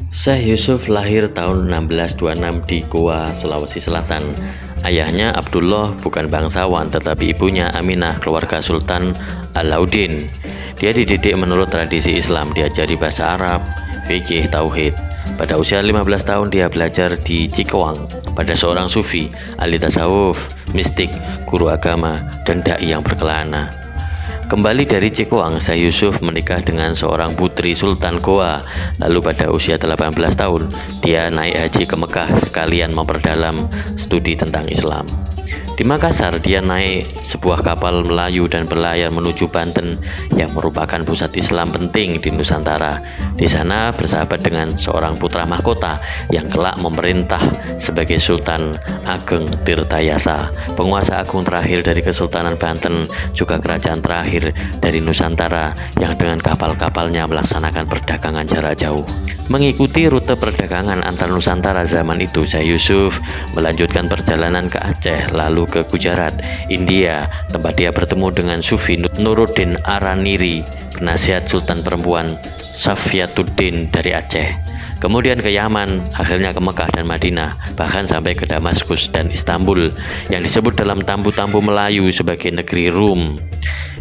Syekh Yusuf lahir tahun 1626 di Goa, Sulawesi Selatan. Ayahnya Abdullah bukan bangsawan, tetapi ibunya Aminah, keluarga Sultan Alauddin. Dia dididik menurut tradisi Islam, diajari bahasa Arab, fikih, tauhid. Pada usia 15 tahun dia belajar di Cikoang pada seorang sufi, ahli tasawuf, mistik, guru agama, dan dai yang berkelana. Kembali dari Cikoang, Syekh Yusuf menikah dengan seorang putri Sultan Goa. Lalu pada usia 18 tahun, dia naik haji ke Mekah sekalian memperdalam studi tentang Islam. Di Makassar, dia naik sebuah kapal Melayu dan berlayar menuju Banten yang merupakan pusat Islam penting di Nusantara. Di sana bersahabat dengan seorang putra mahkota yang kelak memerintah sebagai Sultan Ageng Tirtayasa, penguasa agung terakhir dari Kesultanan Banten, juga kerajaan terakhir dari Nusantara yang dengan kapal-kapalnya melaksanakan perdagangan jarak jauh. Mengikuti rute perdagangan antar Nusantara zaman itu, Syekh Yusuf melanjutkan perjalanan ke Aceh, lalu ke Gujarat, India, tempat dia bertemu dengan Sufi Nuruddin Araniri, penasihat Sultan perempuan Safiyatuddin dari Aceh. Kemudian ke Yaman, akhirnya ke Mekah dan Madinah, bahkan sampai ke Damaskus dan Istanbul yang disebut dalam tambu-tambu Melayu sebagai negeri Rum.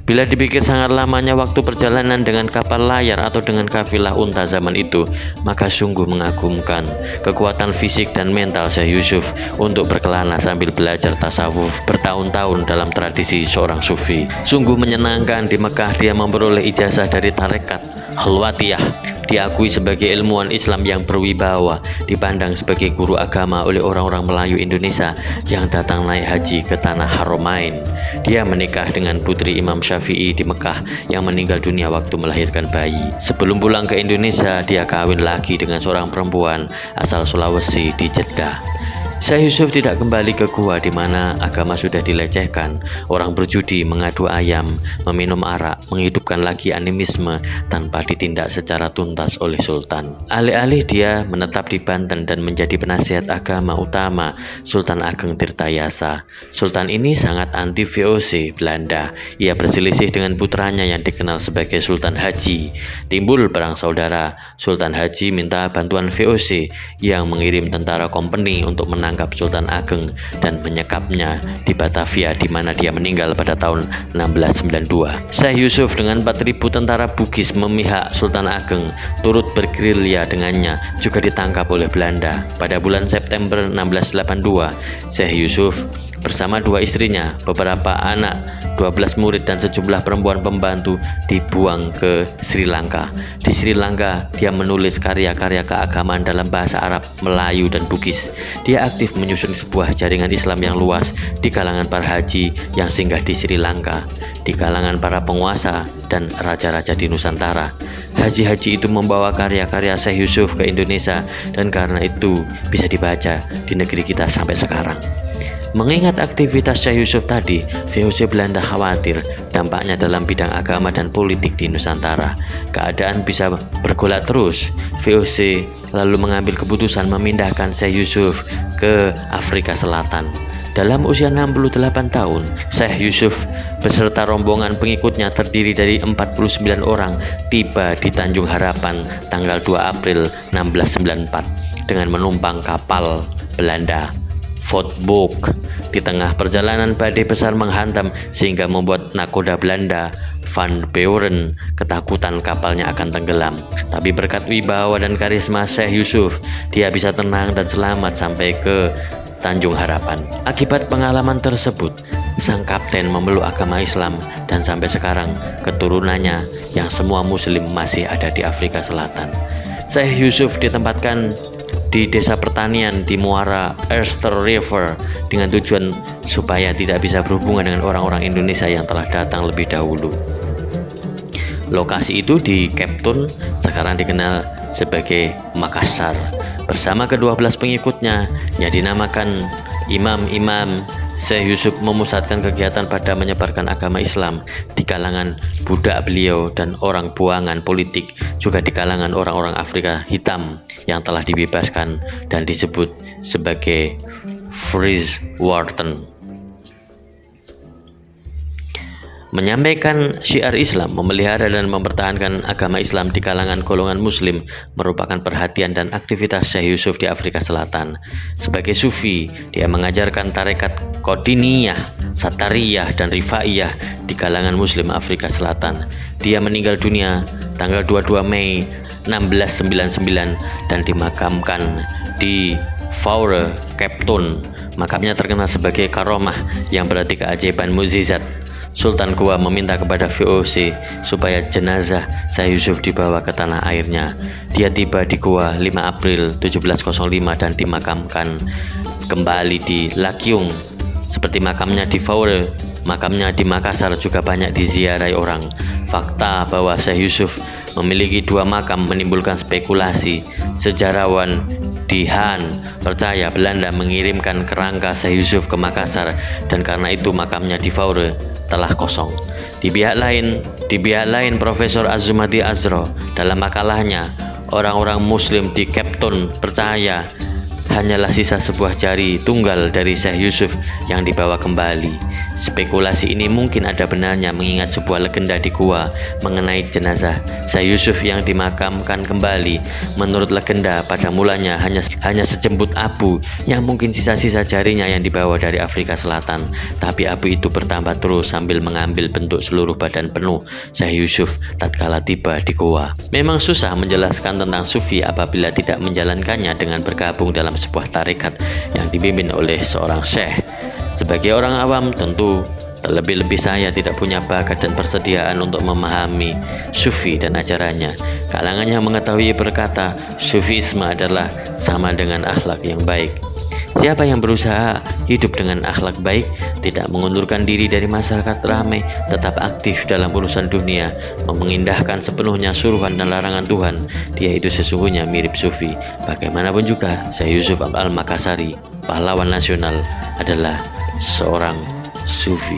Bila dipikir sangat lamanya waktu perjalanan dengan kapal layar atau dengan kafilah unta zaman itu, maka sungguh mengagumkan kekuatan fisik dan mental Syekh Yusuf untuk berkelana sambil belajar tasawuf bertahun-tahun dalam tradisi seorang sufi. Sungguh menyenangkan di Mekah dia memperoleh ijazah dari tarekat Khalwatiyah. Diakui sebagai ilmuwan Islam yang berwibawa, dipandang sebagai guru agama oleh orang-orang Melayu Indonesia yang datang naik haji ke tanah Haramain. Dia menikah dengan putri Imam Syafi'i di Mekah yang meninggal dunia waktu melahirkan bayi. Sebelum pulang ke Indonesia, dia kawin lagi dengan seorang perempuan asal Sulawesi di Jeddah. Syekh Yusuf tidak kembali ke gua di mana agama sudah dilecehkan. Orang berjudi, mengadu ayam, meminum arak, menghidupkan lagi animisme tanpa ditindak secara tuntas oleh Sultan. Alih-alih dia menetap di Banten dan menjadi penasihat agama utama Sultan Ageng Tirtayasa. Sultan ini sangat anti VOC Belanda. Ia berselisih dengan putranya yang dikenal sebagai Sultan Haji. Timbul perang saudara. Sultan Haji minta bantuan VOC yang mengirim tentara kompeni untuk menangkap Sultan Ageng dan menyekapnya di Batavia di mana dia meninggal pada tahun 1692. Syekh Yusuf dengan 4.000 tentara Bugis memihak Sultan Ageng turut bergerilya dengannya, juga ditangkap oleh Belanda. Pada bulan September 1682, Syekh Yusuf bersama dua istrinya, beberapa anak, 12 murid dan sejumlah perempuan pembantu dibuang ke Sri Lanka. Di Sri Lanka, dia menulis karya-karya keagamaan dalam bahasa Arab, Melayu, dan Bugis. Dia aktif menyusun sebuah jaringan Islam yang luas di kalangan para haji yang singgah di Sri Lanka, di kalangan para penguasa dan raja-raja di Nusantara. Haji-haji itu membawa karya-karya Syekh Yusuf ke Indonesia dan karena itu bisa dibaca di negeri kita sampai sekarang. Mengingat aktivitas Syekh Yusuf tadi, VOC Belanda khawatir dampaknya dalam bidang agama dan politik di Nusantara. Keadaan bisa bergolak terus. VOC lalu mengambil keputusan memindahkan Syekh Yusuf ke Afrika Selatan. Dalam usia 68 tahun, Syekh Yusuf beserta rombongan pengikutnya terdiri dari 49 orang tiba di Tanjung Harapan tanggal 2 April 1694 dengan menumpang kapal Belanda Voetboek. Di tengah perjalanan badai besar menghantam sehingga membuat nakoda Belanda Van Beuren ketakutan kapalnya akan tenggelam. Tapi berkat wibawa dan karisma Syekh Yusuf, dia bisa tenang dan selamat sampai ke Tanjung Harapan. Akibat pengalaman tersebut, sang kapten memeluk agama Islam dan sampai sekarang keturunannya yang semua muslim masih ada di Afrika Selatan. Syekh Yusuf ditempatkan di desa pertanian di muara Erster River dengan tujuan supaya tidak bisa berhubungan dengan orang-orang Indonesia yang telah datang lebih dahulu. Lokasi itu di Cape Town, sekarang dikenal sebagai Makassar. Bersama ke-12 pengikutnya yang dinamakan imam-imam, Syekh Yusuf memusatkan kegiatan pada menyebarkan agama Islam di kalangan budak beliau dan orang buangan politik, juga di kalangan orang-orang Afrika hitam yang telah dibebaskan dan disebut sebagai Vrijwoorden. Menyampaikan syiar Islam, memelihara dan mempertahankan agama Islam di kalangan golongan muslim merupakan perhatian dan aktivitas Syekh Yusuf di Afrika Selatan. Sebagai sufi, dia mengajarkan tarekat Qadiniyah, Satariyah, dan Rifaiyah di kalangan muslim Afrika Selatan. Dia meninggal dunia tanggal 22 Mei 1699 dan dimakamkan di Fourie, Cape Town. Makamnya terkenal sebagai karomah yang berarti keajaiban mukjizat. Sultan Goa meminta kepada VOC supaya jenazah Syekh Yusuf dibawa ke tanah airnya. Dia tiba di Goa 5 April 1705 dan dimakamkan kembali di Lakyung. Seperti makamnya di Fourie, makamnya di Makassar juga banyak diziarahi orang. Fakta bahwa Syekh Yusuf memiliki 2 makam menimbulkan spekulasi. Sejarawan Dihan percaya Belanda mengirimkan kerangka Syekh Yusuf ke Makassar dan karena itu makamnya di Fourie telah kosong. Di pihak lain, Profesor Azumati Azra dalam makalahnya Orang-orang Muslim di Cape Town percaya hanyalah sisa sebuah jari tunggal dari Syekh Yusuf yang dibawa kembali. Spekulasi ini mungkin ada benarnya mengingat sebuah legenda di Goa mengenai jenazah Syekh Yusuf yang dimakamkan kembali. Menurut legenda, pada mulanya hanya sejemput abu yang mungkin sisa-sisa jarinya yang dibawa dari Afrika Selatan. Tapi abu itu bertambah terus sambil mengambil bentuk seluruh badan penuh Syekh Yusuf tatkala tiba di Goa. Memang susah menjelaskan tentang sufi apabila tidak menjalankannya dengan bergabung dalam sebuah tarekat yang dipimpin oleh seorang syekh. Sebagai orang awam tentu terlebih-lebih saya tidak punya bakat dan persediaan untuk memahami sufi dan ajarannya. Kalangan yang mengetahui berkata sufisme adalah sama dengan akhlak yang baik. Siapa yang berusaha hidup dengan akhlak baik, tidak mengundurkan diri dari masyarakat ramai, tetap aktif dalam urusan dunia, mengindahkan sepenuhnya suruhan dan larangan Tuhan, dia itu sesungguhnya mirip sufi. Bagaimanapun juga, Syekh Yusuf Al-Makassari, pahlawan nasional, adalah seorang sufi.